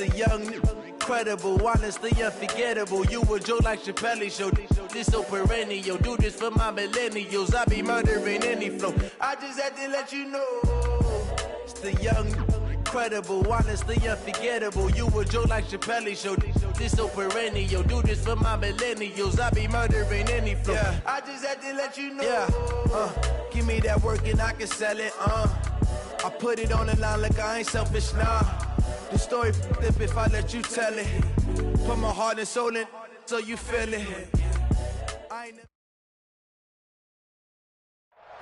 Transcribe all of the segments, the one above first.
the young, incredible, honestly unforgettable. You a joke like Chappelle Show. This so perennial. Do this for my millennials. I be murdering any flow. I just had to let you know. It's the young, incredible, honestly unforgettable. You a joke like Chappelle Show. This so perennial. Do this for my millennials. I be murdering any flow. Yeah. I just had to let you know. Yeah. Give me that work and I can sell it. I put it on the line like I ain't selfish, nah. The story flip if I let you tell it. Put my heart and soul in so you feel it.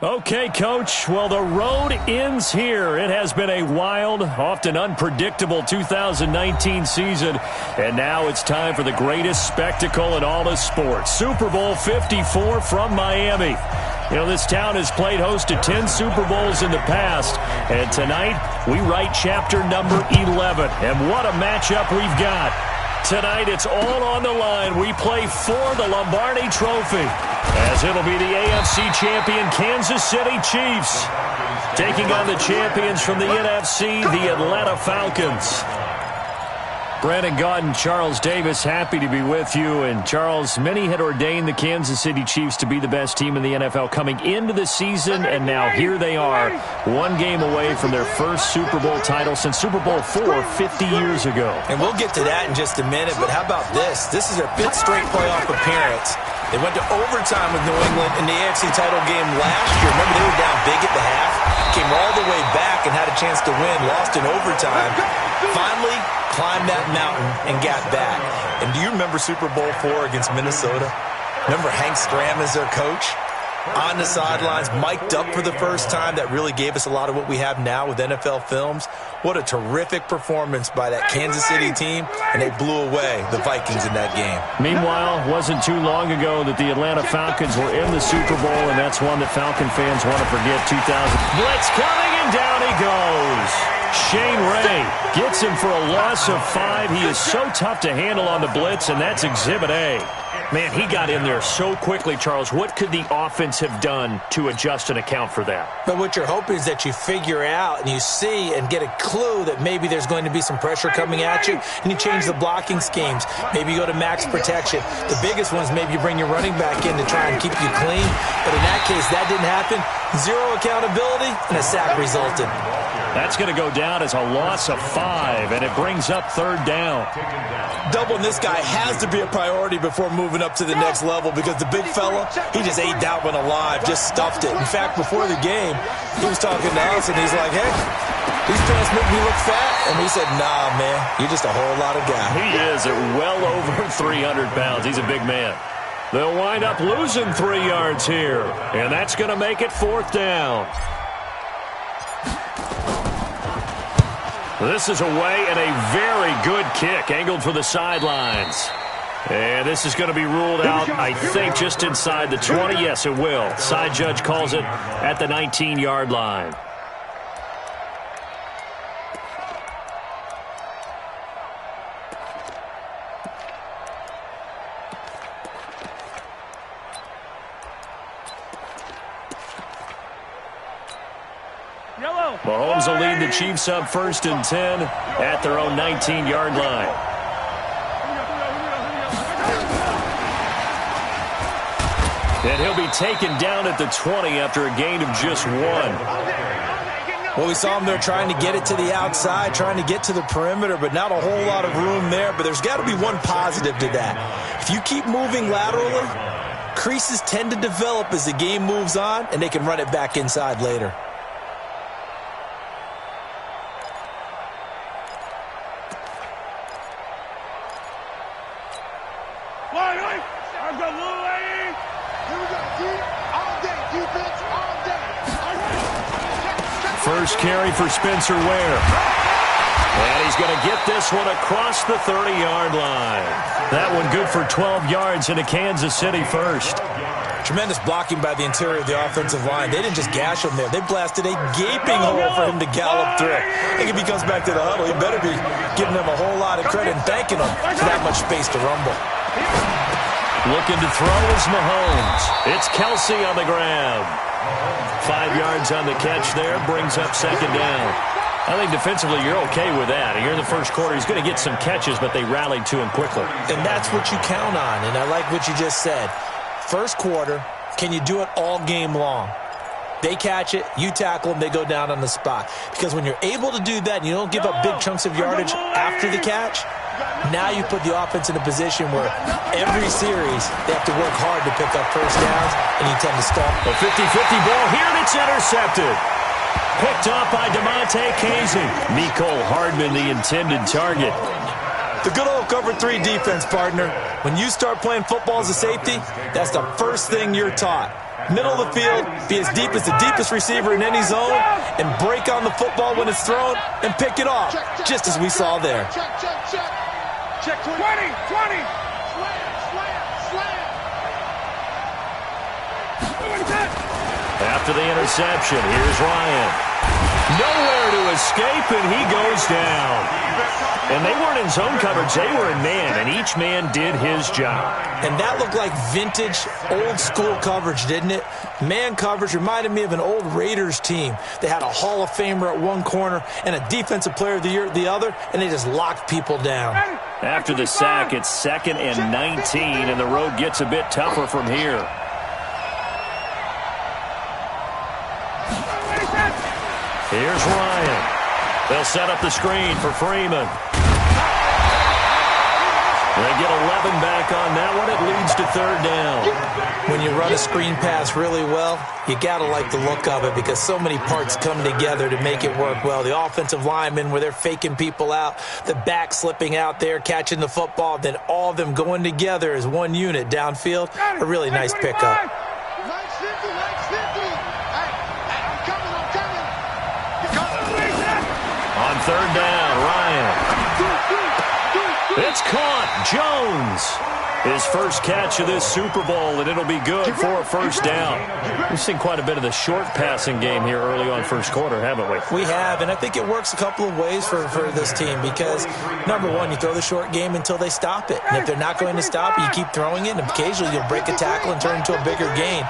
Okay, Coach. Well, the road ends here. It has been a wild, often unpredictable 2019 season. And now it's time for the greatest spectacle in all of sports. Super Bowl 54 from Miami. You know, this town has played host to 10 Super Bowls in the past. And tonight, we write chapter number 11. And what a matchup we've got. Tonight, it's all on the line. We play for the Lombardi Trophy, as it'll be the AFC champion Kansas City Chiefs taking on the champions from the NFC, the Atlanta Falcons. Brandon Gott and Charles Davis, happy to be with you. And Charles, many had ordained the Kansas City Chiefs to be the best team in the NFL coming into the season, and now here they are, one game away from their first Super Bowl title since Super Bowl IV 50 years ago. And we'll get to that in just a minute, but how about this? This is their 5th straight playoff appearance. They went to overtime with New England in the AFC title game last year. Remember, they were down big at the half, came all the way back and had a chance to win, lost in overtime. Finally climbed that mountain and got back. And do you remember Super Bowl IV against Minnesota? Remember Hank Stram as their coach? On the sidelines, mic'd up for the first time. That really gave us a lot of what we have now with NFL films. What a terrific performance by that Kansas City team, and they blew away the Vikings in that game. Meanwhile, it wasn't too long ago that the Atlanta Falcons were in the Super Bowl, and that's one that Falcon fans want to forget. 2000. Blitz coming, and down he goes. Shane Ray gets him for a loss of 5. He is so tough to handle on the blitz, and that's Exhibit A. Man, he got in there so quickly, Charles. What could the offense have done to adjust and account for that? But what you're hoping is that you figure out and you see and get a clue that maybe there's going to be some pressure coming at you, and you change the blocking schemes. Maybe you go to max protection. The biggest one is maybe you bring your running back in to try and keep you clean. But in that case, that didn't happen. Zero accountability, and a sack resulted. That's going to go down as a loss of 5, and it brings up 3rd down. Doubling this guy has to be a priority before moving up to the next level, because the big fella, he just ate that one alive, just stuffed it. In fact, before the game, he was talking to us, and he's like, hey, these pants make me look fat. And we said, nah, man, you're just a whole lot of guy. He is at well over 300 pounds. He's a big man. They'll wind up losing 3 yards here, and that's going to make it 4th down. This is away, and a very good kick angled for the sidelines. And this is going to be ruled out, I think, just inside the 20. Yes, it will. Side judge calls it at the 19-yard line. Mahomes will lead the Chiefs up 1st and 10 at their own 19-yard line. And he'll be taken down at the 20 after a gain of just 1. Well, we saw him there trying to get it to the outside, trying to get to the perimeter, but not a whole lot of room there. But there's got to be one positive to that. If you keep moving laterally, creases tend to develop as the game moves on, and they can run it back inside later. First carry for Spencer Ware. And he's going to get this one across the 30-yard line. That one good for 12 yards into Kansas City first. Tremendous blocking by the interior of the offensive line. They didn't just gash him there. They blasted a gaping hole for him to gallop through. I think if he comes back to the huddle, he better be giving them a whole lot of credit and thanking them for that much space to rumble. Looking to throw is Mahomes. It's Kelsey on the grab. 5 yards on the catch there, brings up 2nd down. I think defensively you're okay with that. Here in the first quarter, he's going to get some catches, but they rallied to him quickly. And that's what you count on, and I like what you just said. First quarter, can you do it all game long? They catch it, you tackle them, they go down on the spot. Because when you're able to do that and you don't give up big chunks of yardage after the catch, now you put the offense in a position where every series they have to work hard to pick up first downs, and you tend to stall. A 50-50 ball here, and it's intercepted. Picked off by DeMonte Casey. Mecole Hardman, the intended target. The good old cover 3 defense, partner. When you start playing football as a safety, that's the first thing you're taught. Middle of the field, be as deep as the deepest receiver in any zone, and break on the football when it's thrown and pick it off, just as we saw there. Check 20, 20. After the interception, here's Ryan. Nowhere to escape, and he goes down. And they weren't in zone coverage. They were in man, and each man did his job. And that looked like vintage, old-school coverage, didn't it? Man coverage reminded me of an old Raiders team. They had a Hall of Famer at one corner and a Defensive Player of the Year at the other, and they just locked people down. After the sack, it's 2nd and 19, and the road gets a bit tougher from here. Here's Ryan. They'll set up the screen for Freeman. They get 11 back on that one. It leads to 3rd down. When you run a screen pass really well, you got to like the look of it because so many parts come together to make it work well. The offensive linemen, where they're faking people out, the back slipping out there, catching the football, then all of them going together as one unit downfield. A really nice pickup. On 3rd down, Ryan. It's caught. Jones. His first catch of this Super Bowl, and it'll be good for a 1st down. We've seen quite a bit of the short passing game here early on first quarter, haven't we? We have, and I think it works a couple of ways for this team because, number one, you throw the short game until they stop it. And if they're not going to stop it, you keep throwing it, and occasionally you'll break a tackle and turn it into a bigger gain.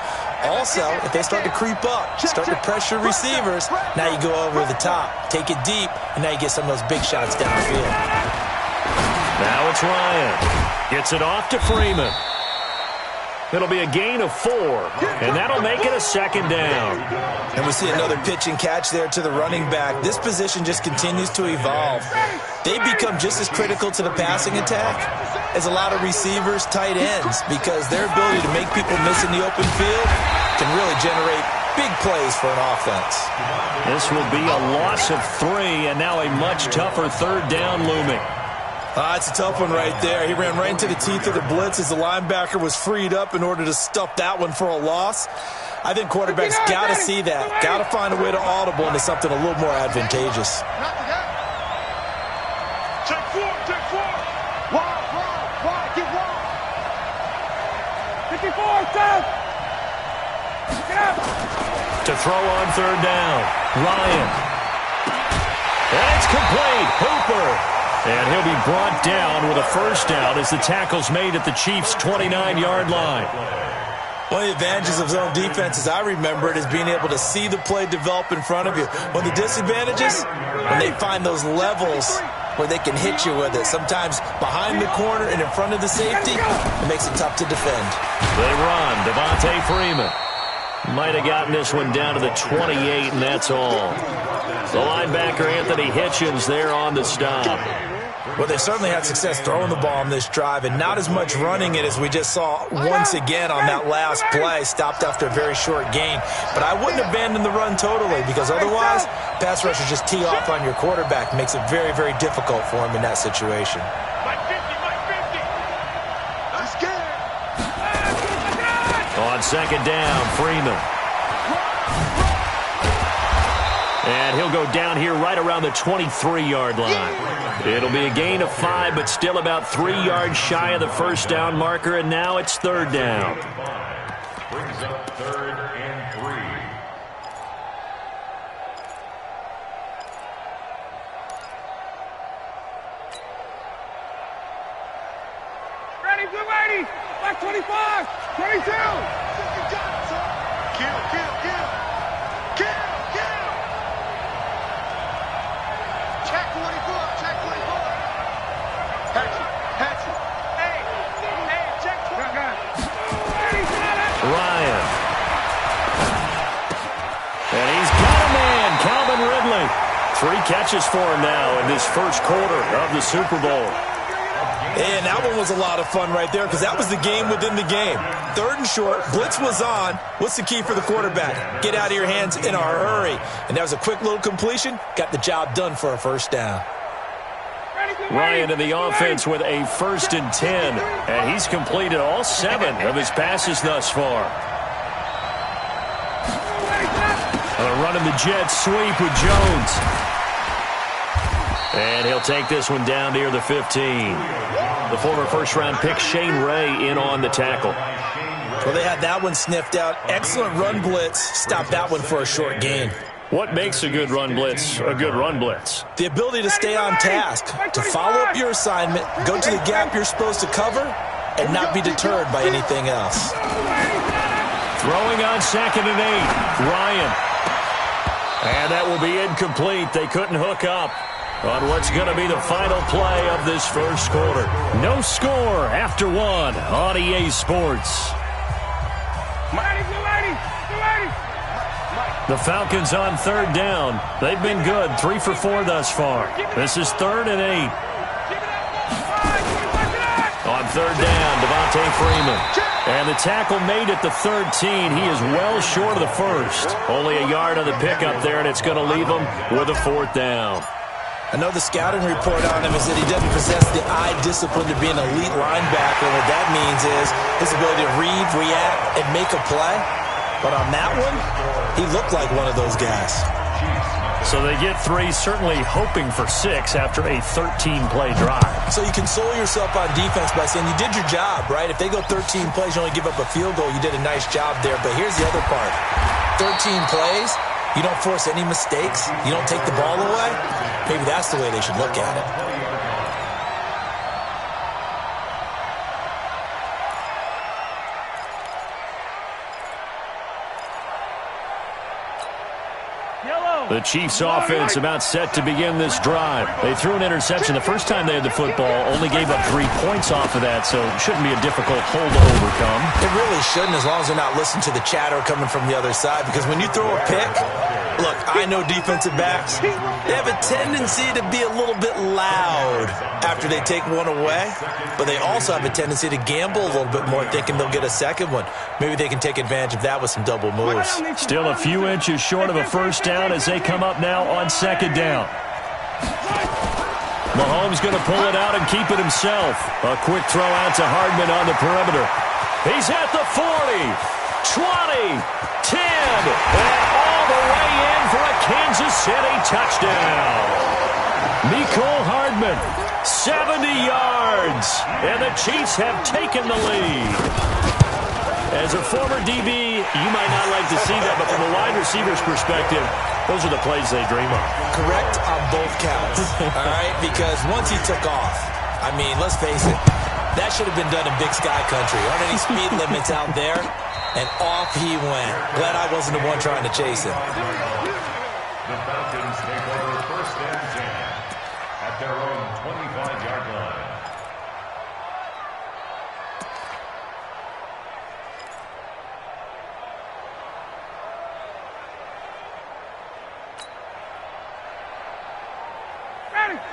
Also, if they start to creep up, start to pressure receivers, now you go over the top, take it deep, and now you get some of those big shots downfield. Now it's Ryan. Gets it off to Freeman. It'll be a gain of 4, and that'll make it a 2nd down. And we see another pitch and catch there to the running back. This position just continues to evolve. They become just as critical to the passing attack as a lot of receivers, tight ends, because their ability to make people miss in the open field can really generate big plays for an offense. This will be a loss of 3, and now a much tougher 3rd down looming. It's a tough one right there. He ran right into the teeth of the blitz as the linebacker was freed up in order to stuff that one for a loss. I think quarterbacks got to see that. Got to find a way to audible into something a little more advantageous. Check 4, check 4. Wide, get wide. 54, stop. Get out. To throw on 3rd down, Ryan. And it's complete. Hooper. And he'll be brought down with a 1st down as the tackle's made at the Chiefs' 29-yard line. One of the advantages of zone defense, as I remember it, is being able to see the play develop in front of you. One of the disadvantages, when they find those levels where they can hit you with it, sometimes behind the corner and in front of the safety, it makes it tough to defend. They run. Devontae Freeman might have gotten this one down to the 28, and that's all. The linebacker, Anthony Hitchens, there on the stop. Well, they certainly had success throwing the ball on this drive, and not as much running it as we just saw once again on that last play, stopped after a very short gain. But I wouldn't abandon the run totally, because otherwise, pass rushers just tee off on your quarterback. Makes it very, very difficult for him in that situation. On 2nd down, Freeman. And he'll go down here right around the 23-yard line. It'll be a gain of 5, but still about 3 yards shy of the 1st down marker, and now it's 3rd down. Brings up 3rd and 3. Ready, blue 80, back 25, 22. Kill. 3 catches for him now in this first quarter of the Super Bowl. And that one was a lot of fun right there because that was the game within the game. 3rd and short, blitz was on. What's the key for the quarterback? Get out of your hands in a hurry. And that was a quick little completion. Got the job done for a first down. Ryan in the offense with a 1st and 10. And he's completed all 7 of his passes thus far. Running the jet sweep with Jones. And he'll take this one down near the 15. The former first-round pick Shane Ray in on the tackle. Well, they had that one sniffed out. Excellent run blitz. Stopped that one for a short gain. What makes a good run blitz a good run blitz? The ability to stay on task, to follow up your assignment, go to the gap you're supposed to cover, and not be deterred by anything else. Throwing on 2nd and 8. Ryan. And that will be incomplete. They couldn't hook up on what's going to be the final play of this first quarter. No score after 1 on EA Sports. The Falcons on 3rd down. They've been good, 3 for 4 thus far. This is 3rd and 8. On 3rd down, Devontae Freeman. And the tackle made at the 13. He is well short of the 1st. Only a yard on the pickup there, and it's going to leave him with a 4th down. I know the scouting report on him is that he doesn't possess the eye discipline to be an elite linebacker. What that means is his ability to read, react, and make a play. But on that one, he looked like one of those guys. So they get 3, certainly hoping for 6 after a 13-play drive. So you console yourself on defense by saying you did your job, right? If they go 13 plays, you only give up a field goal, you did a nice job there. But here's the other part. 13 plays, you don't force any mistakes, you don't take the ball away. Maybe that's the way they should look at it. The Chiefs' offense about set to begin this drive. They threw an interception the first time they had the football, only gave up 3 points off of that, so it shouldn't be a difficult hole to overcome. It really shouldn't, as long as they're not listening to the chatter coming from the other side, because when you throw a pick, look, I know defensive backs, they have a tendency to be a little bit loud after they take one away, but they also have a tendency to gamble a little bit more, thinking they'll get a second one. Maybe they can take advantage of that with some double moves. Still a few inches short of a first down as they come up now on 2nd down. Mahomes going to pull it out and keep it himself. A quick throw out to Hardman on the perimeter. He's at the 40, 20, 10, and all the way in for a Kansas City touchdown. Mecole Hardman, 70 yards, and the Chiefs have taken the lead. As a former DB, you might not like to see that, but from a wide receiver's perspective, those are the plays they dream of. Correct on both counts, all right? Because once he took off, I mean, let's face it, that should have been done in Big Sky Country. Aren't any speed limits out there? And off he went. Glad I wasn't the one trying to chase him. The Falcons take over 1st and 10 at their own 25-yard line.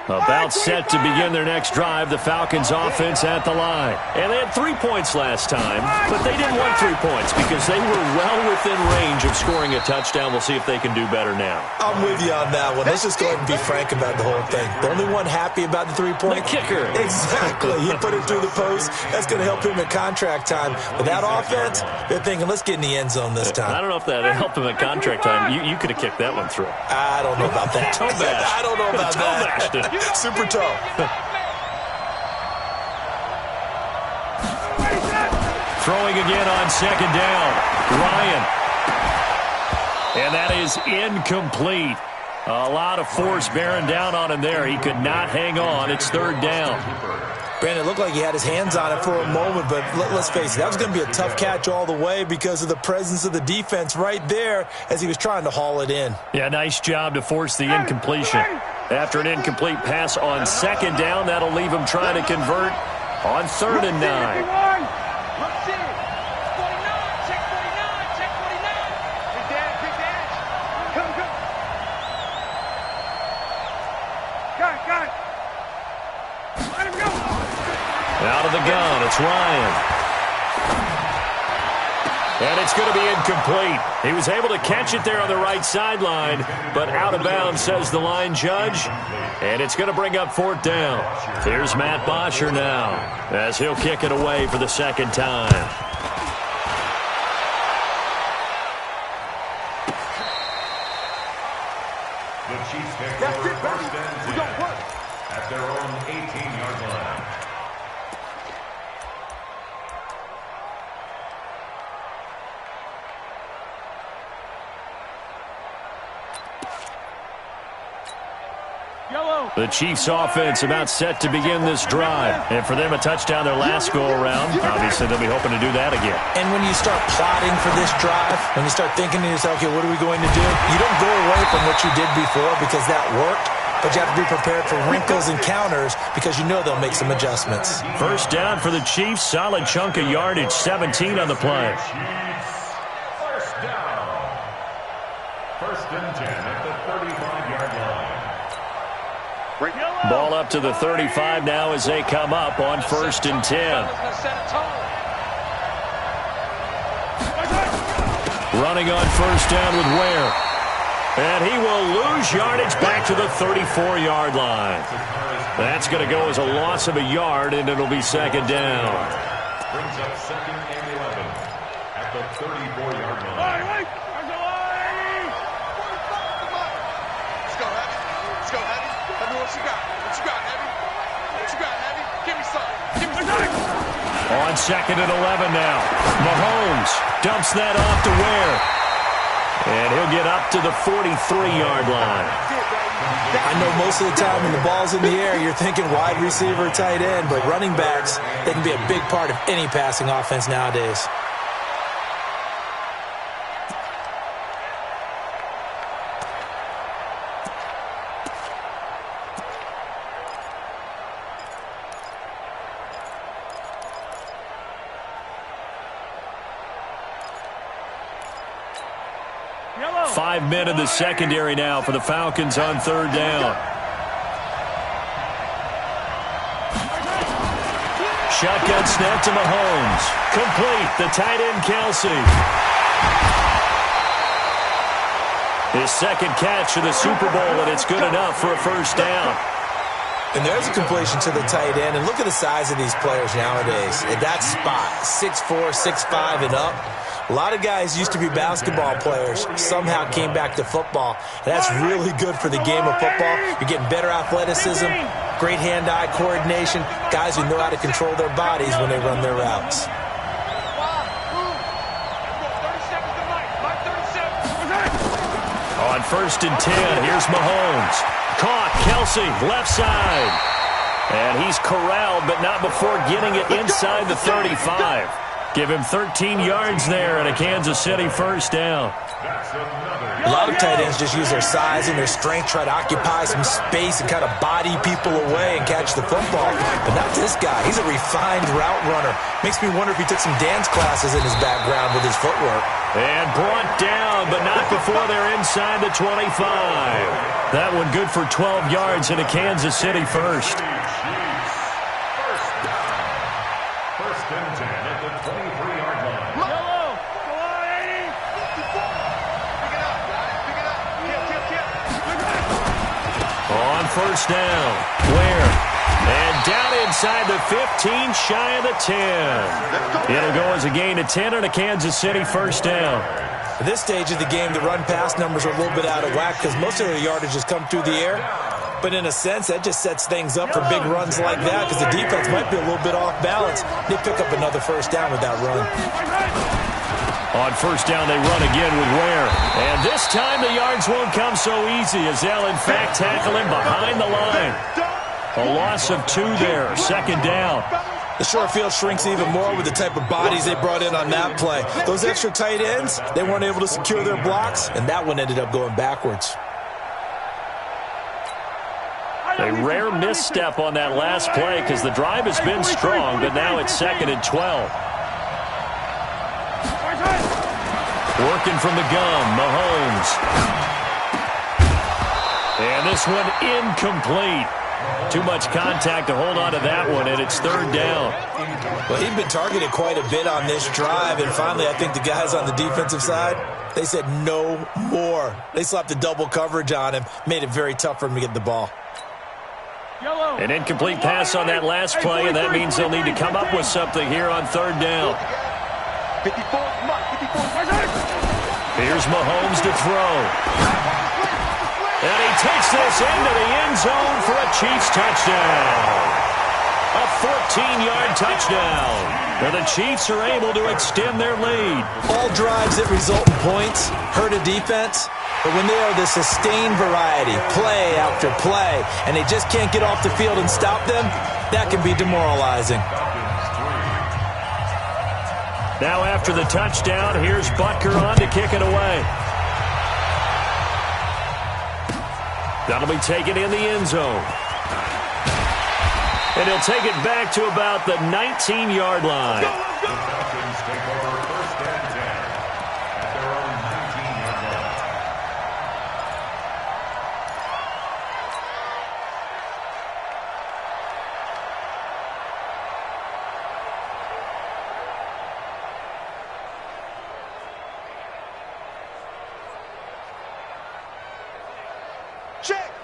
About set to begin their next drive, the Falcons offense at the line. And they had 3 points last time, but they didn't want 3 points because they were well within range of scoring a touchdown. We'll see if they can do better now. I'm with you on that one. Let's just go ahead and be frank about the whole thing. The only one happy about the 3-point? The kicker. Exactly. He put it through the post. That's going to help him at contract time. But that offense, they're thinking, let's get in the end zone this time. I don't know if that helped him at contract time. You could have kicked that one through. I don't know about that. Toe bash. I don't know about toe that. Bashed it. Super toe. Throwing again on 2nd down. Ryan. And that is incomplete. A lot of force bearing down on him there. He could not hang on. It's 3rd down. Brandon, it looked like he had his hands on it for a moment, but let's face it, that was going to be a tough catch all the way because of the presence of the defense right there as he was trying to haul it in. Yeah, nice job to force the incompletion. After an incomplete pass on 2nd down, that'll leave him trying to convert on 3rd and 9. Out of the gun, it's Ryan. And it's going to be incomplete. He was able to catch it there on the right sideline, but out of bounds, says the line judge. And it's going to bring up 4th down. Here's Matt Bosher now, as he'll kick it away for the second time. The Chiefs take over 1st and 10 at their own 18-yard line. The Chiefs offense about set to begin this drive. And for them, a touchdown their last go-around. Obviously, they'll be hoping to do that again. And when you start plotting for this drive, when you start thinking to yourself, okay, what are we going to do? You don't go away from what you did before because that worked, but you have to be prepared for wrinkles and counters because you know they'll make some adjustments. 1st down for the Chiefs. Solid chunk of yardage, 17 on the play. First down. 1st and 10 at the 35-yard line. Ball up to the 35 now as they come up on 1st and 10. Running on 1st down with Ware. And he will lose yardage back to the 34-yard line. That's going to go as a loss of a yard, and it'll be 2nd down. Brings up 2nd and 11 at the 34-yard line. On 2nd and 11 now. Mahomes dumps that off to Ware. And he'll get up to the 43-yard line. I know most of the time when the ball's in the air, you're thinking wide receiver, tight end, but running backs, they can be a big part of any passing offense nowadays. Yellow. 5 men in the secondary now for the Falcons on 3rd down. Shotgun snap to Mahomes. Complete. The tight end, Kelsey. His 2nd catch of the Super Bowl, and it's good enough for a 1st down. And there's a completion to the tight end. And look at the size of these players nowadays. At that spot, 6'4", 6'5", and up. A lot of guys used to be basketball players, somehow came back to football. And that's really good for the game of football. You're getting better athleticism, great hand-eye coordination, guys who know how to control their bodies when they run their routes. On 1st and 10, here's Mahomes. Caught, Kelsey, left side. And he's corralled, but not before getting it inside the 35. Give him 13 yards there and a Kansas City 1st down. A lot of tight ends just use their size and their strength, try to occupy some space and kind of body people away and catch the football. But not this guy. He's a refined route runner. Makes me wonder if he took some dance classes in his background with his footwork. And brought down, but not before they're inside the 25. That one good for 12 yards and a Kansas City 1st. On 1st down, Ware. And down inside the 15, shy of the 10. It'll go as a gain of 10 and a Kansas City 1st down. At this stage of the game, the run-pass numbers are a little bit out of whack because most of their yardage has come through the air. But in a sense, that just sets things up for big runs like that because the defense might be a little bit off balance. They pick up another 1st down with that run. On 1st down, they run again with Ware. And this time, the yards won't come so easy as they'll, in fact, tackle him behind the line. A loss of 2 there, 2nd down. The short field shrinks even more with the type of bodies they brought in on that play. Those extra tight ends, they weren't able to secure their blocks, and that one ended up going backwards. A rare misstep on that last play because the drive has been strong, but now it's 2nd and 12. Working from the gun, Mahomes. And this one incomplete. Too much contact to hold on to that one, and it's third down. Well, he'd been targeted quite a bit on this drive, and finally I think the guys on the defensive side, they said no more. They slapped the double coverage on him, made it very tough for him to get the ball. An incomplete pass on that last play, and that means they'll need to come up with something here on third down. Here's Mahomes to throw. And he takes this into the end zone for a Chiefs touchdown. A 14-yard touchdown. And the Chiefs are able to extend their lead. All drives that result in points hurt a defense. But when they are the sustained variety, play after play, and they just can't get off the field and stop them, that can be demoralizing. Now after the touchdown, here's Butker on to kick it away. That'll be taken in the end zone. And he'll take it back to about the 19-yard line. The Falcons take over first and 10 at their own 19-yard line.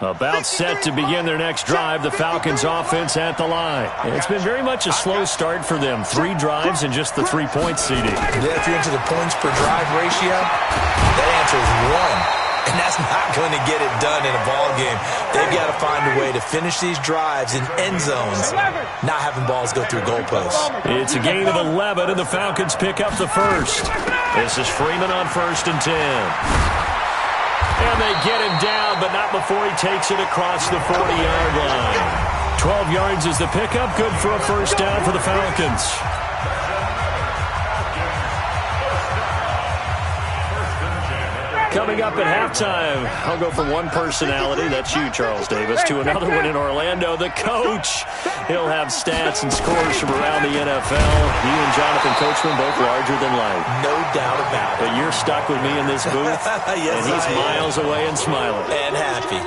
About set to begin their next drive, the Falcons offense at the line. It's been very much a slow start for them. 3 drives and just the 3 points, CD. Yeah, if you're into the points per drive ratio, that answer is 1. And that's not going to get it done in a ball game. They've got to find a way to finish these drives in end zones, not having balls go through goalposts. It's a gain of 11, and the Falcons pick up the first. This is Freeman on 1st and 10. And they get him down, but not before he takes it across the 40-yard line. 12 yards is the pickup. Good for a first down for the Falcons. Coming up at halftime, I'll go from one personality, that's you, Charles Davis, to another one in Orlando, the coach. He'll have stats and scores from around the NFL. You and Jonathan Coachman both larger than life. No doubt about it. But you're stuck with me in this booth, yes, and he's miles away and smiling. And happy.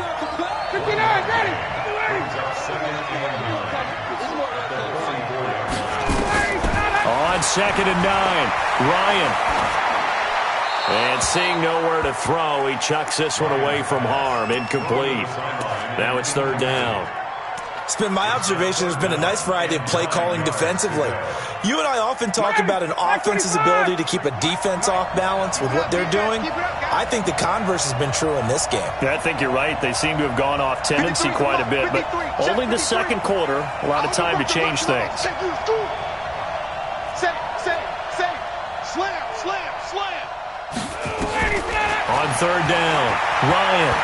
On 2nd and 9, Ryan. And seeing nowhere to throw, he chucks this one away from harm. Incomplete. Now it's 3rd down. It's been my observation there's been a nice variety of play calling defensively. You and I often talk about an offense's ability to keep a defense off balance with what they're doing. I think the converse has been true in this game. Yeah, I think you're right. They seem to have gone off tendency quite a bit, but only the second quarter, a lot of time to change things. On 3rd down, Ryan.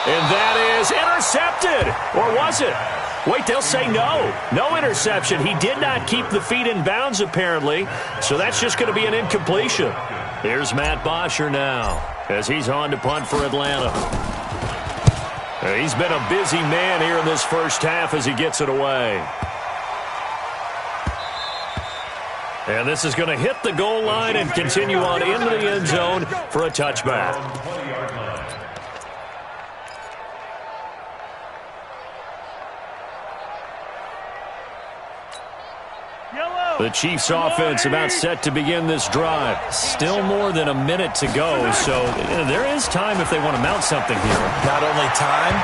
And that is intercepted. Or was it? Wait, they'll say no. No interception. He did not keep the feet in bounds, apparently. So that's just going to be an incompletion. Here's Matt Bosher now as he's on to punt for Atlanta. He's been a busy man here in this first half as he gets it away. And this is going to hit the goal line and continue on into the end zone for a touchback. The Chiefs offense about set to begin this drive. Still more than a minute to go, so there is time if they want to mount something here. Not only time,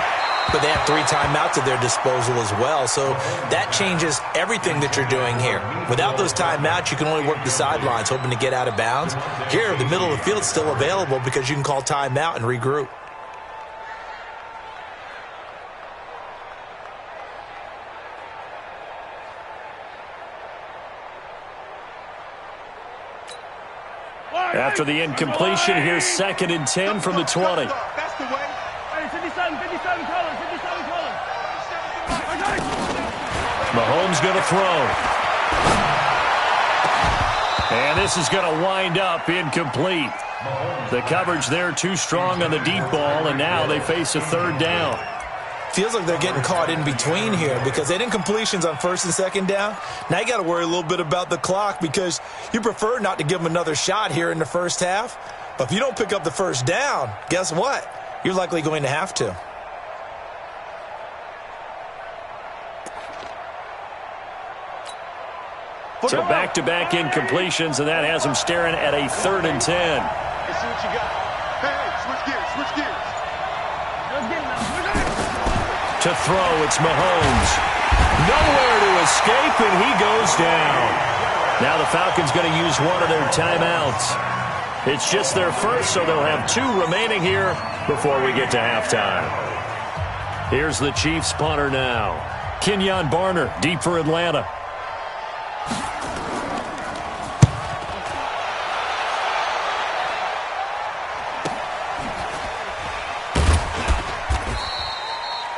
but they have 3 timeouts at their disposal as well, so that changes everything that you're doing here. Without those timeouts, you can only work the sidelines, hoping to get out of bounds. Here, the middle of the field is still available because you can call timeout and regroup. After the incompletion, here's 2nd and 10 from the 20. That's the way. 57, Mahomes going to throw. And this is going to wind up incomplete. The coverage there too strong on the deep ball, and now they face a 3rd down. Feels like they're getting caught in between here because they had incompletions on 1st and 2nd down. Now you got to worry a little bit about the clock because you prefer not to give them another shot here in the first half. But if you don't pick up the 1st down, guess what? You're likely going to have to. So back-to-back incompletions, and that has him staring at a 3rd and 10. Let's see what you got. Hey, switch gears, switch gears. To throw, it's Mahomes. Nowhere to escape, and he goes down. Now the Falcons going to use one of their timeouts. It's just their first, so they'll have 2 remaining here before we get to halftime. Here's the Chiefs punter now. Kenyon Barner, deep for Atlanta.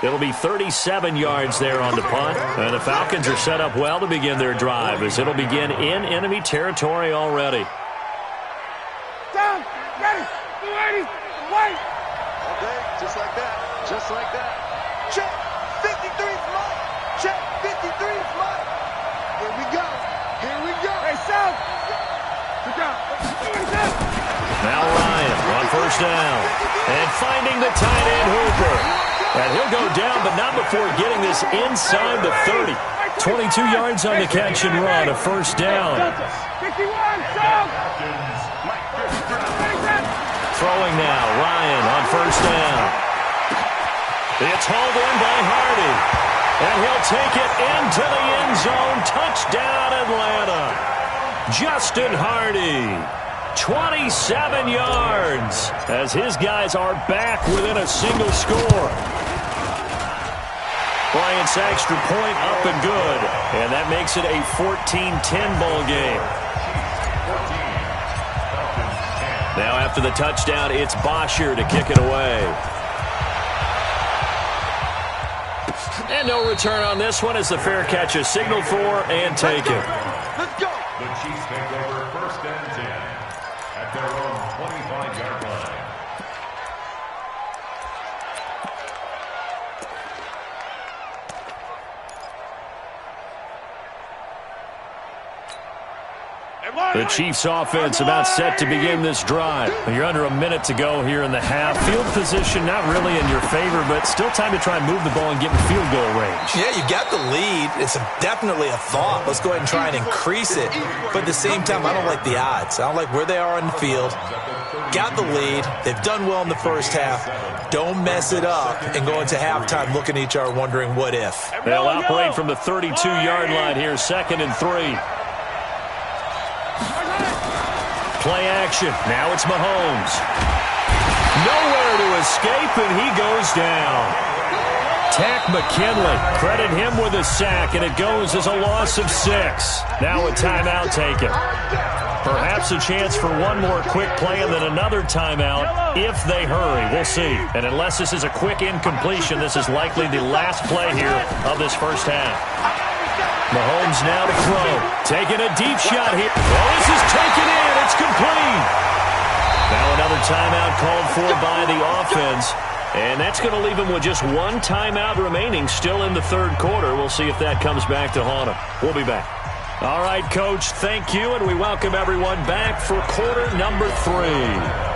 It'll be 37 yards there on the punt. And the Falcons are set up well to begin their drive as it'll begin in enemy territory already. Down, ready, 280, wait. All day, just like that, just like that. Check, 53's mine. Check, 53's mine. Here we go, here we go. Hey, Sam. Sit down. Now Ryan on 1st down. And finding the tight end Hooper. And he'll go down, but not before getting this inside the 30. 22 yards on the catch and run, a 1st down. 51, Throwing now, Ryan on 1st down. It's hauled in by Hardy. And he'll take it into the end zone. Touchdown, Atlanta. Justin Hardy. 27 yards as his guys are back within a single score. Bryant's extra point up and good, and that makes it a 14-10 ball game. Now after the touchdown, it's Bosher to kick it away. And no return on this one as the fair catch is signaled for and taken. Let's go. The Chiefs take over 1st and 10 at their own 25-yard line. The Chiefs offense about set to begin this drive. You're under a minute to go here in the half. Field position not really in your favor, but still time to try and move the ball and get in field goal range. Yeah, you got the lead. It's definitely a thought. Let's go ahead and try and increase it. But at the same time, I don't like the odds. I don't like where they are on the field. Got the lead. They've done well in the 1st half. Don't mess it up and go into halftime looking at each other wondering what if. They'll operate from the 32-yard line here, 2nd and 3. Play action. Now it's Mahomes. Nowhere to escape, and he goes down. Tack McKinley. Credit him with a sack, and it goes as a loss of 6. Now a timeout taken. Perhaps a chance for one more quick play and then another timeout if they hurry. We'll see. And unless this is a quick incompletion, this is likely the last play here of this 1st half. Mahomes now to throw. Taking a deep shot here. Well, this is taken in. It's complete. Now another timeout called for by the offense. And that's going to leave him with just one timeout remaining still in the 3rd quarter. We'll see if that comes back to haunt him. We'll be back. All right, Coach, thank you. And we welcome everyone back for quarter number 3.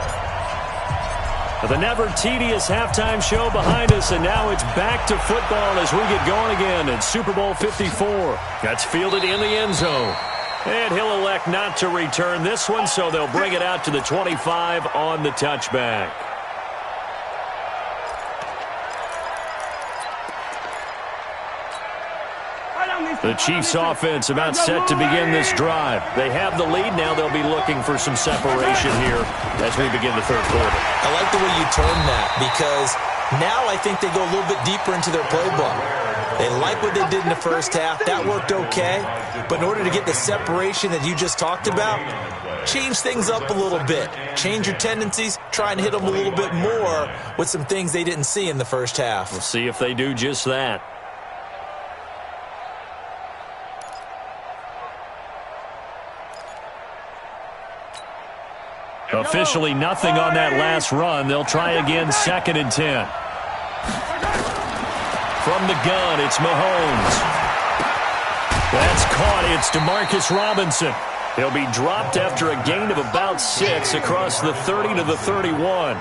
The never-tedious halftime show behind us, and now it's back to football as we get going again in Super Bowl 54. That's fielded in the end zone. And he'll elect not to return this one, so they'll bring it out to the 25 on the touchback. The Chiefs offense about set to begin this drive. They have the lead. Now they'll be looking for some separation here as we begin the 3rd quarter. I like the way you term that because now I think they go a little bit deeper into their playbook. They like what they did in the 1st half. That worked okay. But in order to get the separation that you just talked about, change things up a little bit. Change your tendencies. Try and hit them a little bit more with some things they didn't see in the 1st half. We'll see if they do just that. Officially nothing on that last run. They'll try again, 2nd and 10. From the gun, it's Mahomes. That's caught. It's Demarcus Robinson. He'll be dropped after a gain of about 6 across the 30 to the 31.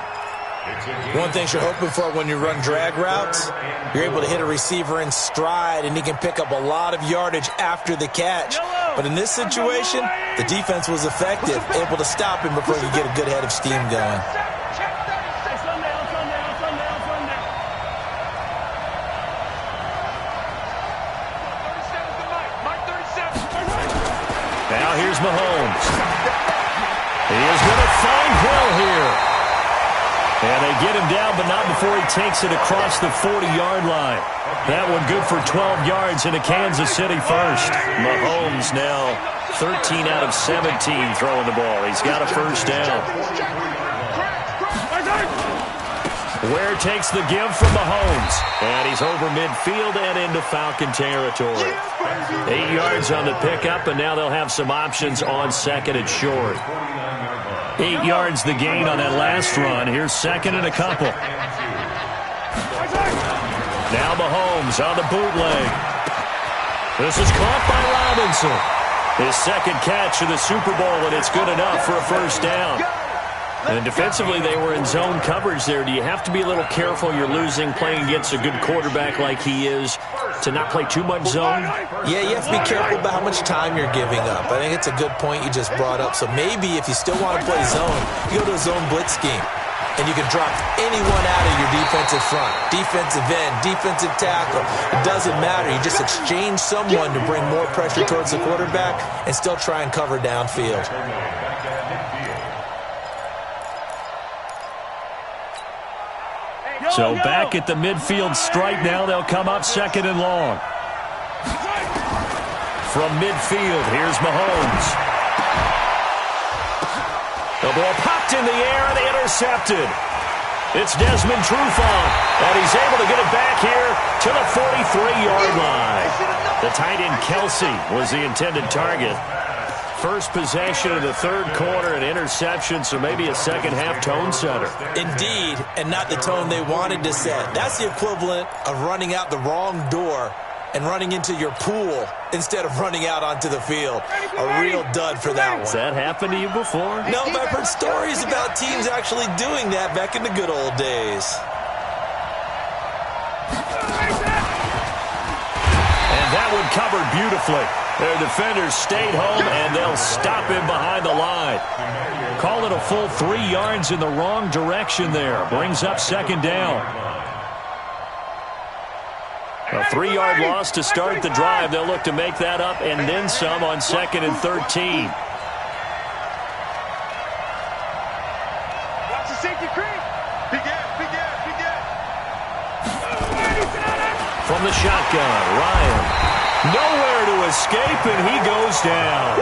One thing you're hoping for when you run drag routes, you're able to hit a receiver in stride, and he can pick up a lot of yardage after the catch. But in this situation, the defense was effective, able to stop him before he could get a good head of steam going. Now here's Mahomes. He is going to find Hill here. And they get him down, but not before he takes it across the 40-yard line. That one good for 12 yards into Kansas City first. Mahomes now 13 out of 17 throwing the ball. He's got a first down. Ware takes the give from Mahomes. And he's over midfield and into Falcon territory. 8 yards on the pickup, and now they'll have some options on second and short. 8 yards the gain on that last run. Here's second and a couple. Now Mahomes on the bootleg. This is caught by Robinson. His second catch of the Super Bowl, and it's good enough for a first down. And defensively, they were in zone coverage there. Do you have to be a little careful? You're losing playing against a good quarterback like he is to not play too much zone? Yeah, you have to be careful about how much time you're giving up. I think it's a good point you just brought up. So maybe if you still want to play zone, you go to a zone blitz scheme. And you can drop anyone out of your defensive front. Defensive end, defensive tackle. It doesn't matter. You just exchange someone to bring more pressure towards the quarterback and still try and cover downfield. So back at the midfield stripe now, they'll come up second and long. From midfield, here's Mahomes. The ball popped in the air and intercepted. It's Desmond Trufant, and he's able to get it back here to the 43-yard line. The tight end Kelsey was the intended target. First possession of the third quarter, an interception, so maybe a second-half tone setter. Indeed, and not the tone they wanted to set. That's the equivalent of running out the wrong door and running into your pool instead of running out onto the field. A real dud for that one. Has that happened to you before? No, but I've heard stories about teams actually doing that back in the good old days. And that one covered beautifully. Their defenders stayed home, and they'll stop him behind the line. Call it a full 3 yards in the wrong direction there. Brings up second down. A 3-yard loss to start the drive. They'll look to make that up and then some on second and 13. Watch the safety creep. Big gap. From the shotgun, Ryan. Nowhere to escape, and he goes down.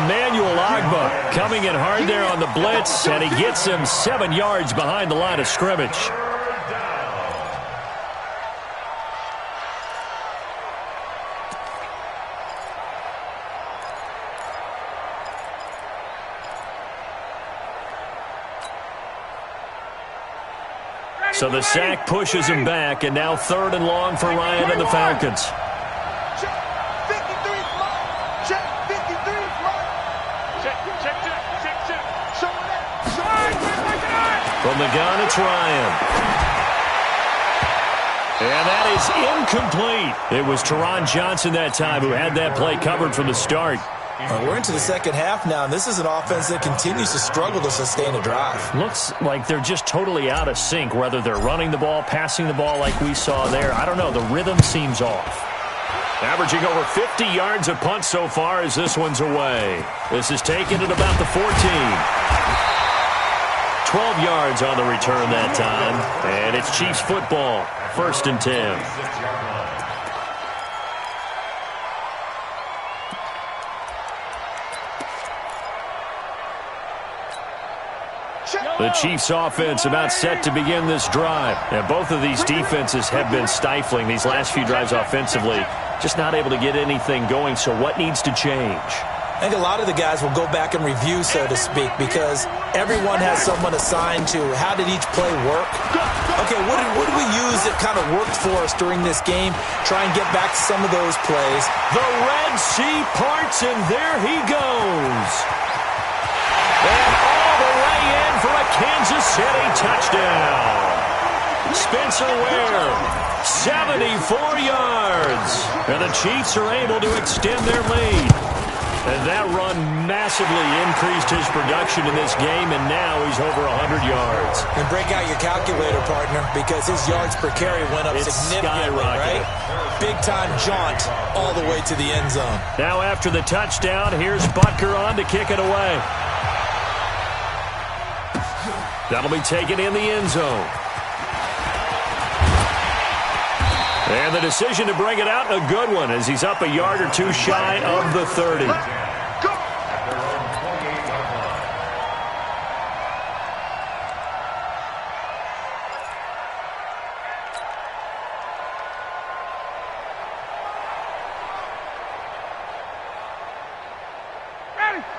Emmanuel Ogbah coming in hard there on the blitz, and he gets him 7 yards behind the line of scrimmage. So the sack pushes him back, and now third and long for Ryan and the Falcons. Check. 53 Mike. Check. 53 Mike. Check. Show it. From the gun, it's Ryan. And that is incomplete. It was Teron Johnson that time who had that play covered from the start. We're into the second half now, and this is an offense that continues to struggle to sustain a drive. Looks like they're just totally out of sync, whether they're running the ball, passing the ball like we saw there. I don't know. The rhythm seems off. Averaging over 50 yards a punt so far as this one's away. This is taken at about the 14. 12 yards on the return that time. And it's Chiefs football. First and 10. The Chiefs offense about set to begin this drive. And both of these defenses have been stifling these last few drives offensively. Just not able to get anything going. So what needs to change? I think a lot of the guys will go back and review, so to speak, because everyone has someone assigned to how did each play work. Okay, what did we use that kind of worked for us during this game? Try and get back to some of those plays. The Red Sea parts, and there he goes. And all the way in for a Kansas City touchdown. Spencer Ware, 74 yards. And the Chiefs are able to extend their lead. And that run massively increased his production in this game, and now he's over 100 yards. And break out your calculator, partner, because his yards per carry went up significantly, right? Big-time jaunt all the way to the end zone. Now after the touchdown, here's Butker on to kick it away. That'll be taken in the end zone. And the decision to bring it out, a good one, as he's up a yard or two shy of the 30.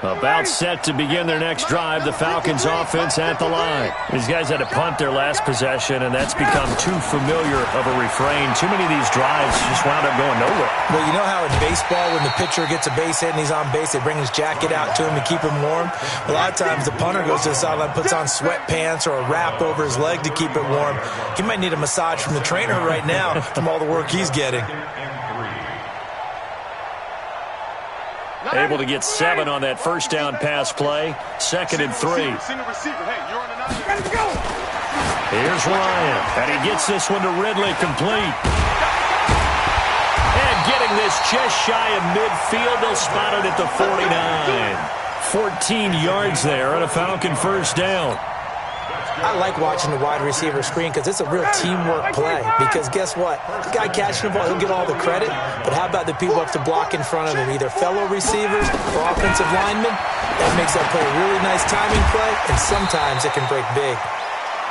About set to begin their next drive, the Falcons offense at the line. These guys had to punt their last possession, and that's become too familiar of a refrain. Too many of these drives just wound up going nowhere. Well, you know how in baseball, when the pitcher gets a base hit and he's on base, they bring his jacket out to him to keep him warm? A lot of times the punter goes to the sideline, puts on sweatpants or a wrap over his leg to keep it warm. He might need a massage from the trainer right now from all the work he's getting. Able to get 7 on that first down pass play. 2nd and 3. Here's Ryan. And he gets this one to Ridley, complete. And getting this just shy of midfield. They'll spot it at the 49. 14 yards there on a Falcon first down. I like watching the wide receiver screen because it's a real teamwork play. Because guess what? The guy catching the ball, he'll get all the credit. But how about the people up to block in front of him, either fellow receivers or offensive linemen? That makes that play a really nice timing play, and sometimes it can break big.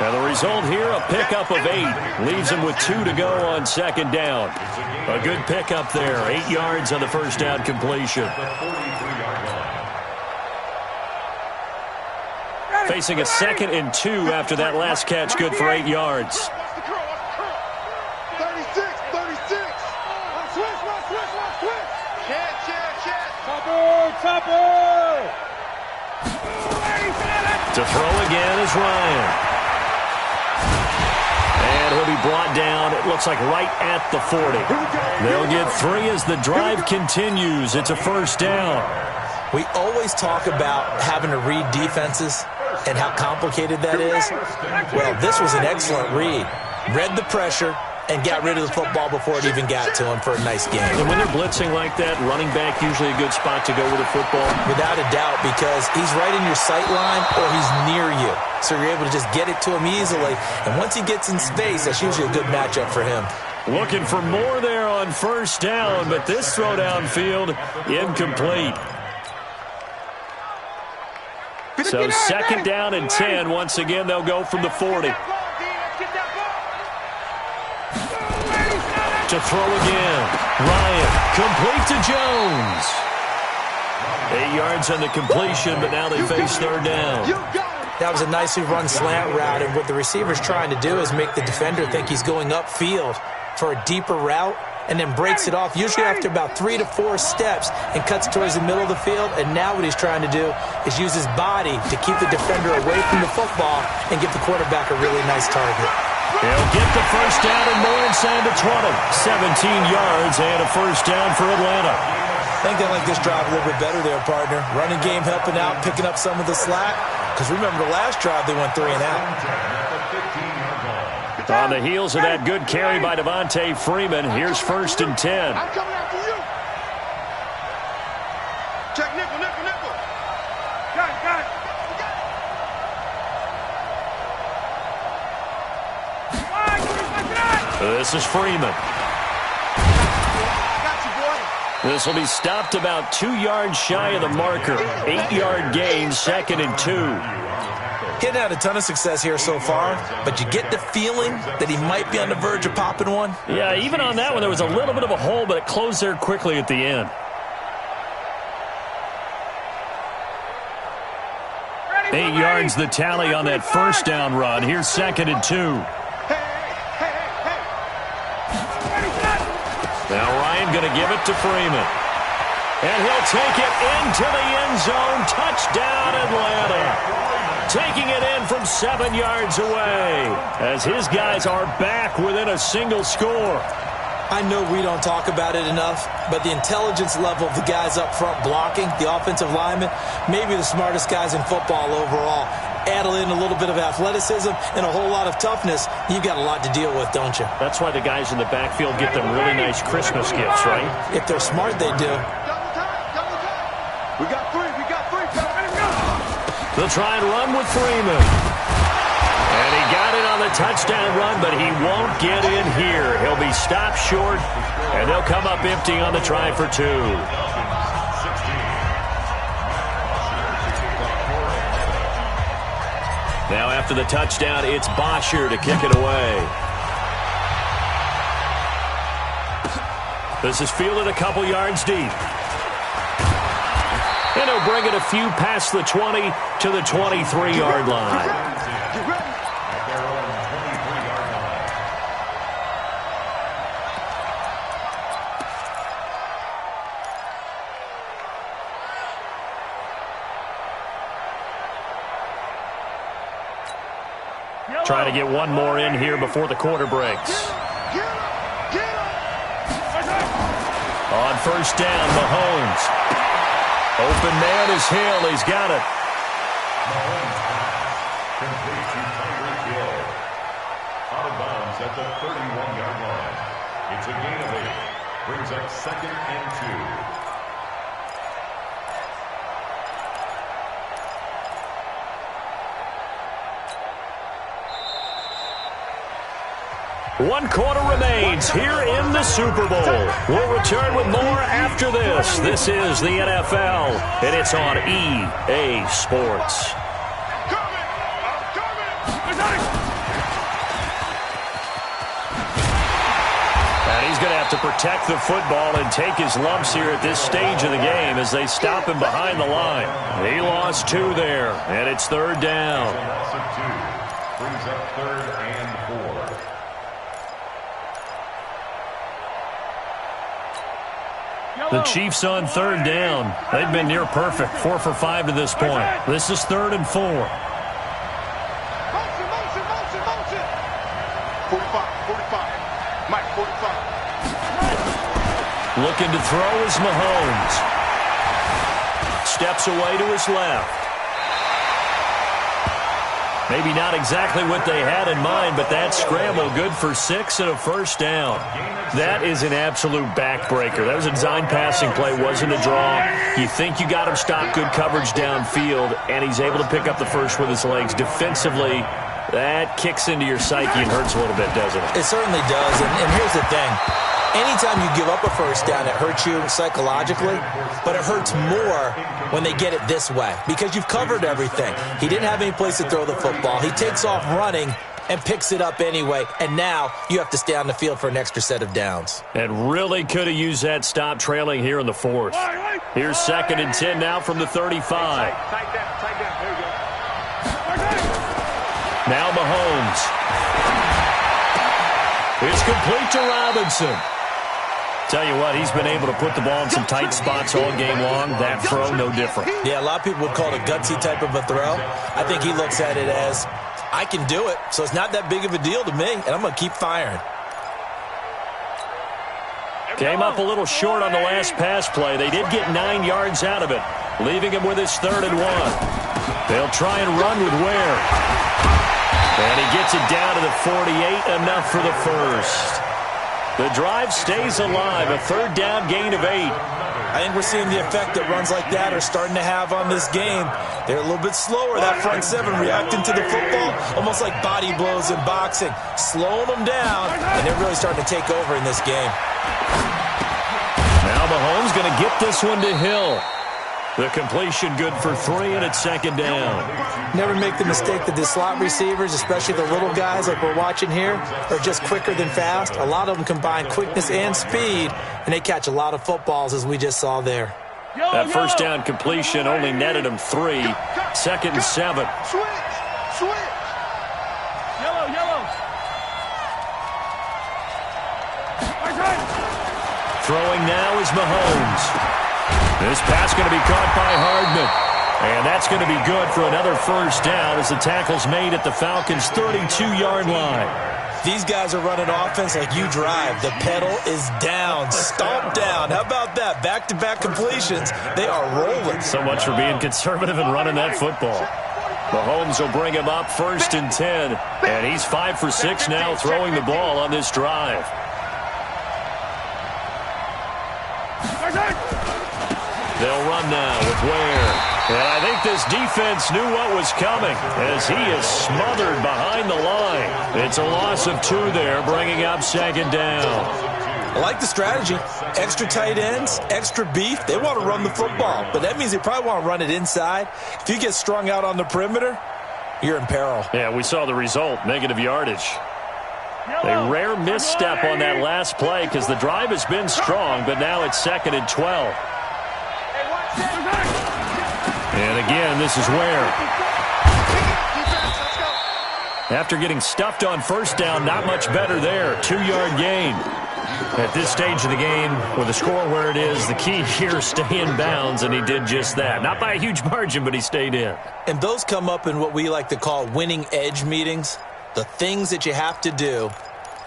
And the result here, a pickup of 8. Leaves him with 2 to go on 2nd down. A good pickup there. 8 yards on the first down completion. Facing a 2nd and 2 after that last catch, good for 8 yards. 36, 36. Switch. Check. Topper. To throw again is Ryan. And he'll be brought down, it looks like right at the 40. They'll get 3 as the drive continues. It's a first down. We always talk about having to read defenses and how complicated that is. Well, this was an excellent read. Read the pressure and got rid of the football before it even got to him for a nice game. And when they're blitzing like that, running back usually a good spot to go with the football. Without a doubt, because he's right in your sight line or he's near you. So you're able to just get it to him easily. And once he gets in space, that's usually a good matchup for him. Looking for more there on first down, but this throw downfield, incomplete. So 2nd down and 10. Once again, they'll go from the 40. To throw again. Ryan, complete to Jones. 8 yards on the completion, but now they face 3rd down. That was a nicely run slant route, and what the receiver's trying to do is make the defender think he's going upfield for a deeper route, and then breaks it off, usually after about 3 to 4 steps, and cuts towards the middle of the field. And now what he's trying to do is use his body to keep the defender away from the football and give the quarterback a really nice target. He'll get the first down and more inside the 20. 17 yards and a first down for Atlanta. I think they like this drive a little bit better there, partner. Running game helping out, picking up some of the slack. Because remember the last drive, they went 3 and out. On the heels of that good carry by Devontae Freeman, here's 1st and 10. I'm coming after you. Check nickel. Got it. This is Freeman. Got you, boy. This will be stopped about 2 yards shy of the marker. 8-yard gain, 2nd and 2. Hitting had a ton of success here so far, but you get the feeling that he might be on the verge of popping one. Yeah, even on that one, there was a little bit of a hole, but it closed there quickly at the end. 8 yards the tally on that first down run. Here's 2nd and 2. Now Ryan going to give it to Freeman. And he'll take it into the end zone. Touchdown, Atlanta. Taking it in from 7 yards away as his guys are back within a single score. I know we don't talk about it enough, but the intelligence level of the guys up front blocking, the offensive linemen, maybe the smartest guys in football overall. Add in a little bit of athleticism and a whole lot of toughness, you've got a lot to deal with, don't you? That's why the guys in the backfield get them really nice Christmas gifts, right? If they're smart, they do. We got three. They'll try and run with Freeman. And he got it on the touchdown run, but he won't get in here. He'll be stopped short, and they'll come up empty on the try for 2. Now after the touchdown, it's Bosher to kick it away. This is fielded a couple yards deep. And he'll bring it a few past the 20 to the 23-yard line. Trying to get one more in here before the quarter breaks. On first down, Mahomes. Open man is Hill. He's got it. Complete to Tyreek Hill. Out of bounds at the 31-yard line. It's a gain of 8. Brings up 2nd and 2. One quarter remains here in the Super Bowl. We'll return with more after this. This is the NFL, and it's on EA Sports. And he's going to have to protect the football and take his lumps here at this stage of the game as they stop him behind the line. He lost 2 there, and it's 3rd down. Loss of 2. Brings up 3rd and 4. The Chiefs on 3rd down. They've been near perfect, 4 for 5 to this point. This is 3rd and 4. Motion. 45. Mike, 45. Looking to throw is Mahomes. Steps away to his left. Maybe not exactly what they had in mind, but that scramble good for 6 and a first down. That is an absolute backbreaker. That was a design passing play, wasn't a draw. You think you got him stopped, good coverage downfield, and he's able to pick up the first with his legs. Defensively, that kicks into your psyche and hurts a little bit, doesn't it? It certainly does, and here's the thing. Anytime you give up a first down, it hurts you psychologically, but it hurts more when they get it this way because you've covered everything. He didn't have any place to throw the football. He takes off running and picks it up anyway, and now you have to stay on the field for an extra set of downs. And really could have used that stop trailing here in the 4th. Here's 2nd and 10 now from the 35. Tight down. There you go. Now Mahomes. It's complete to Robinson. Tell you what, he's been able to put the ball in some tight spots all game long. That throw, no different. Yeah, a lot of people would call it a gutsy type of a throw. I think he looks at it as, I can do it, so it's not that big of a deal to me, and I'm going to keep firing. Came up a little short on the last pass play. They did get 9 yards out of it, leaving him with his 3rd and 1. They'll try and run with Ware. And he gets it down to the 48, enough for the first. The drive stays alive, a 3rd down gain of 8. I think we're seeing the effect that runs like that are starting to have on this game. They're a little bit slower, that front 7, reacting to the football, almost like body blows in boxing, slowing them down, and they're really starting to take over in this game. Now Mahomes going to get this one to Hill. The completion good for 3, and it's 2nd down. Never make the mistake that the slot receivers, especially the little guys like we're watching here, are just quicker than fast. A lot of them combine quickness and speed, and they catch a lot of footballs, as we just saw there. That first down completion only netted him 3. 2nd and 7. Switch. Yellow. Throwing now is Mahomes. This pass going to be caught by Hardman. And that's going to be good for another first down as the tackle's made at the Falcons' 32-yard line. These guys are running offense like you drive. The pedal is down, stomped down. How about that? Back-to-back completions. They are rolling. So much for being conservative and running that football. Mahomes will bring him up 1st and 10. And he's 5 for 6 now throwing the ball on this drive. They'll run now with Ware. And I think this defense knew what was coming as he is smothered behind the line. It's a loss of 2 there, bringing up 2nd down. I like the strategy. Extra tight ends, extra beef. They want to run the football, but that means they probably want to run it inside. If you get strung out on the perimeter, you're in peril. Yeah, we saw the result, negative yardage. A rare misstep on that last play because the drive has been strong, but now it's 2nd and 12. And again, this is Ware. After getting stuffed on 1st down, not much better there. 2-yard gain. At this stage of the game, with the score where it is, the key here, stay in bounds, and he did just that. Not by a huge margin, but he stayed in. And those come up in what we like to call winning edge meetings. The things that you have to do,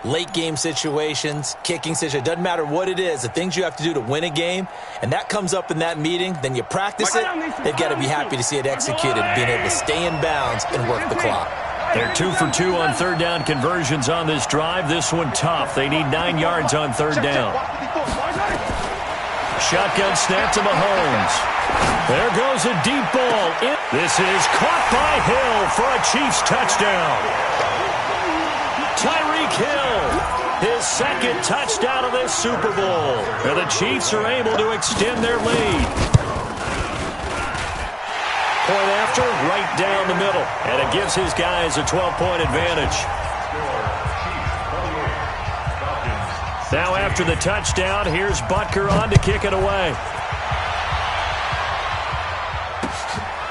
late game situations, kicking situations, doesn't matter what it is, the things you have to do to win a game, and that comes up in that meeting, then you practice it, they've got to be happy to see it executed, being able to stay in bounds and work the clock. They're 2 for 2 on 3rd down conversions on this drive. This one tough. They need 9 yards on 3rd down. Shotgun snap to Mahomes. There goes a deep ball. This is caught by Hill for a Chiefs touchdown. Tyreek Hill, his 2nd touchdown of this Super Bowl. And the Chiefs are able to extend their lead. Point after, right down the middle. And it gives his guys a 12-point advantage. Now after the touchdown, here's Butker on to kick it away.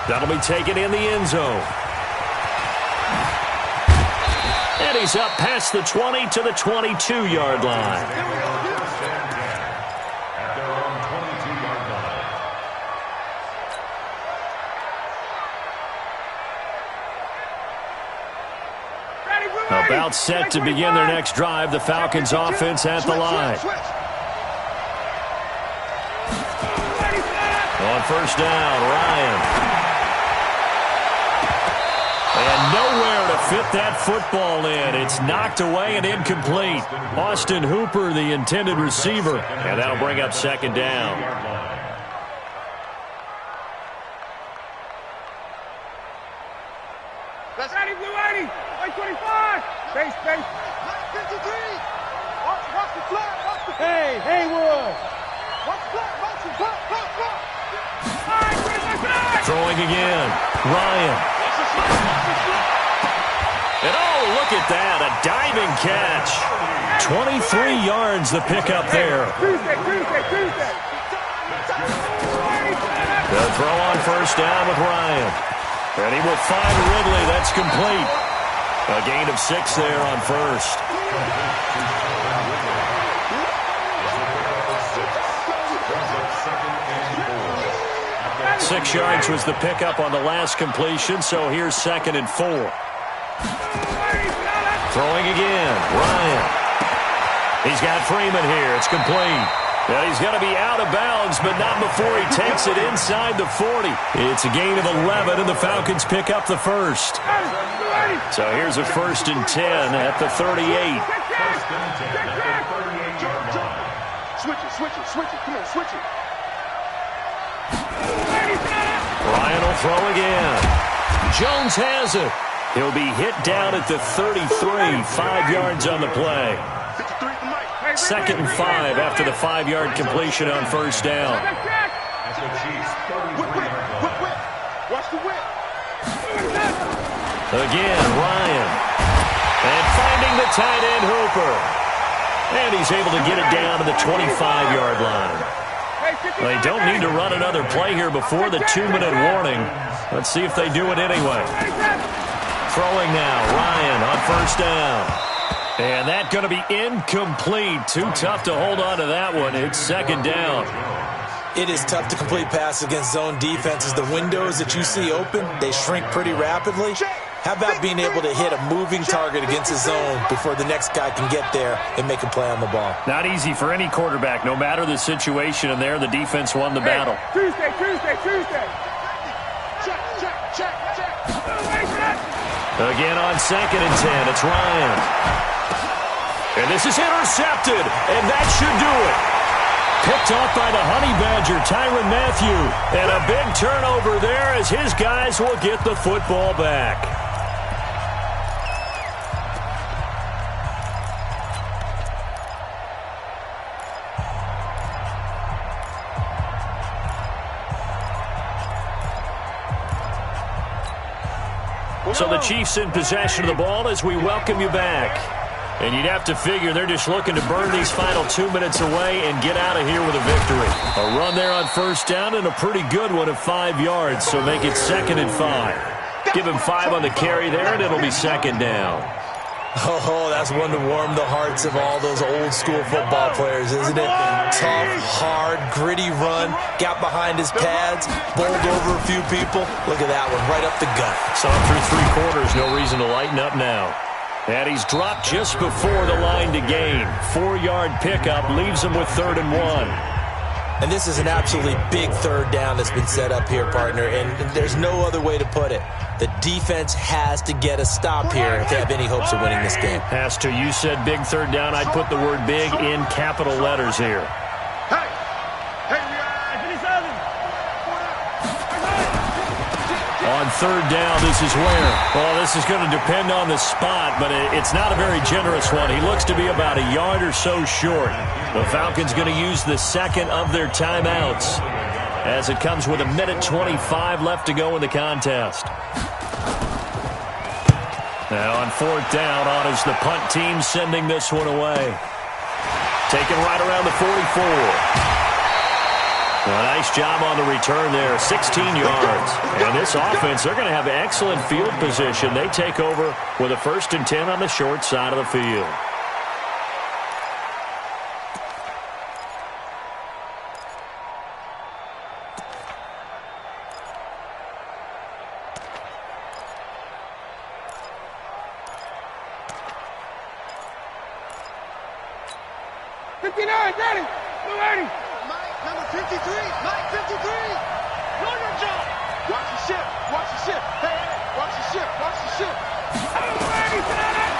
That'll be taken in the end zone. And he's up past the 20 to the 22-yard line. About set to begin their next drive, the Falcons offense at the line. On 1st down, Ryan. And nowhere to fit that football in. It's knocked away and incomplete. Austin Hooper, the intended receiver. And that'll bring up 2nd down. That's ready, blue 80. 25. Base. 53. Watch the flat. Watch the flat. Haywood. Watch the flat. Throwing again. Ryan. And oh, look at that. A diving catch. 23 yards the pickup there. Tuesday. They'll throw on 1st down with Ryan. And he will find Ridley. That's complete. A gain of 6 there on 1st. 6 yards was the pickup on the last completion, so here's 2nd and 4. Throwing again. Ryan. He's got Freeman here. It's complete. Well, he's going to be out of bounds, but not before he takes it inside the 40. It's a gain of 11, and the Falcons pick up the 1st. So here's a 1st and 10 at the 38. Switch it. Come on, switch it. Ryan will throw again. Jones has it. He'll be hit down at the 33, 5 yards on the play. 2nd and 5 after the 5-yard completion on 1st down. Watch the whip. Again, Ryan. And finding the tight end, Hooper. And he's able to get it down to the 25-yard line. They don't need to run another play here before the 2-minute warning. Let's see if they do it anyway. Throwing now, Ryan on 1st down. And that's going to be incomplete. Too tough to hold on to that one. It's 2nd down. It is tough to complete passes against zone defenses. The windows that you see open, they shrink pretty rapidly. How about being able to hit a moving target against his zone before the next guy can get there and make a play on the ball? Not easy for any quarterback, no matter the situation, and there the defense won the battle. Tuesday. Check. Again on 2nd and 10, it's Ryan. And this is intercepted, and that should do it. Picked off by the Honey Badger, Tyrann Mathieu. And a big turnover there as his guys will get the football back. So the Chiefs in possession of the ball as we welcome you back. And you'd have to figure they're just looking to burn these final 2 minutes away and get out of here with a victory. A run there on 1st down and a pretty good one of 5 yards, so make it 2nd and 5. Give him 5 on the carry there, and it'll be 2nd down. Oh, that's one to warm the hearts of all those old-school football players, isn't it? Tough, hard, gritty run, got behind his pads, bowled over a few people. Look at that one, right up the gut. Saw him through 3 quarters, no reason to lighten up now. And he's dropped just before the line to gain. 4-yard pickup leaves him with 3rd and 1. And this is an absolutely big 3rd down that's been set up here, partner, and there's no other way to put it. The defense has to get a stop here if they have any hopes of winning this game. Has to. You said big 3rd down. I'd put the word big in capital letters here. On 3rd down, this is where? Well, this is going to depend on the spot, but it's not a very generous one. He looks to be about a yard or so short. The Falcons going to use the 2nd of their timeouts as it comes with 1:25 left to go in the contest. Now on 4th down, on is the punt team sending this one away. Taken right around the 44. A nice job on the return there, 16 yards. And this offense, they're going to have excellent field position. They take over with a 1st and 10 on the short side of the field. Number 53, Mike 53. Know your job. Watch the ship. Hey, watch the ship.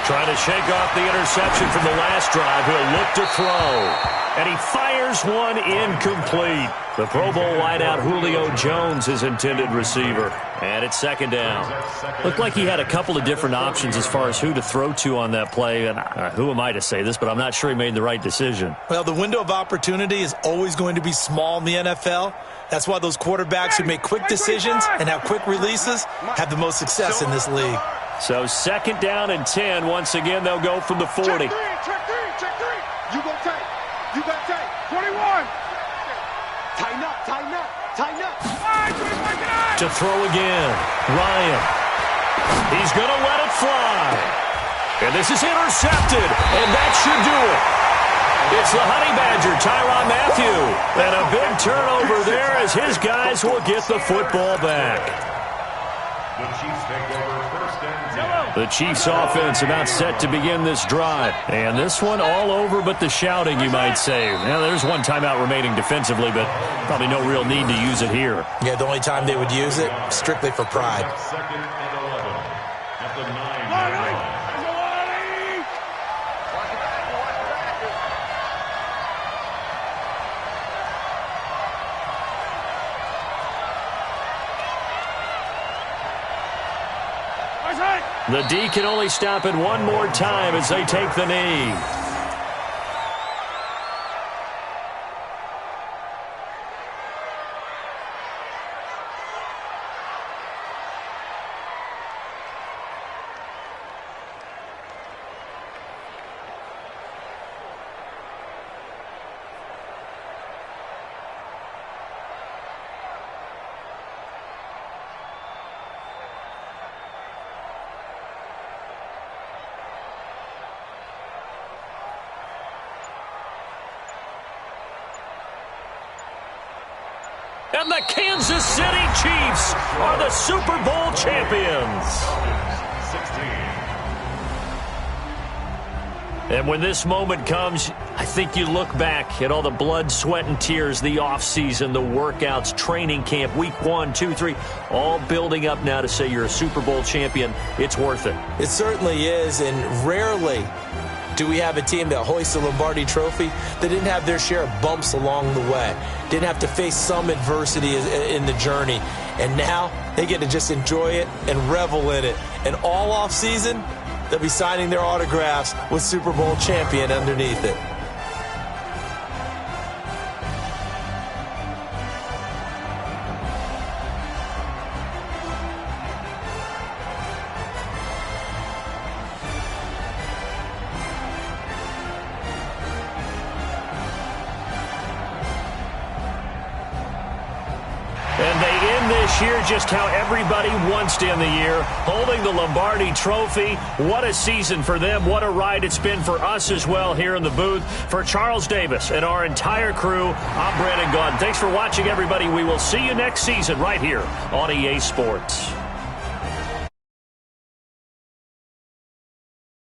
Trying to shake off the interception from the last drive. He'll look to throw. And he fires one incomplete. The Pro Bowl wideout Julio Jones, his intended receiver. And it's 2nd down. Looked like he had a couple of different options as far as who to throw to on that play. And who am I to say this, but I'm not sure he made the right decision. Well, the window of opportunity is always going to be small in the NFL. That's why those quarterbacks who make quick decisions and have quick releases have the most success in this league. So 2nd down and 10. Once again, they'll go from the 40. Check three. You got take. 21. Tighten up. To throw again. Ryan. He's going to let it fly. And this is intercepted. And that should do it. It's the Honey Badger, Tyrann Mathieu. And a big turnover there as his guys will get the football back. The Chiefs take over 1st and 10. The Chiefs offense about set to begin this drive. And this one all over but the shouting, you might say. Now, there's one timeout remaining defensively, but probably no real need to use it here. Yeah, the only time they would use it, strictly for pride. 2nd and 11 at the 9-yard line. The D can only stop it one more time as they take the knee. And the Kansas City Chiefs are the Super Bowl champions. And when this moment comes, I think you look back at all the blood, sweat, and tears, the offseason, the workouts, training camp, week 1, 2, 3, all building up now to say you're a Super Bowl champion. It's worth it. It certainly is, and rarely do we have a team that hoists the Lombardi Trophy that didn't have their share of bumps along the way, didn't have to face some adversity in the journey, and now they get to just enjoy it and revel in it. And all offseason, they'll be signing their autographs with Super Bowl champion underneath it. And they end this year just how everybody wants to end the year, holding the Lombardi Trophy. What a season for them. What a ride it's been for us as well here in the booth. For Charles Davis and our entire crew, I'm Brandon Gaudin. Thanks for watching, everybody. We will see you next season right here on EA Sports.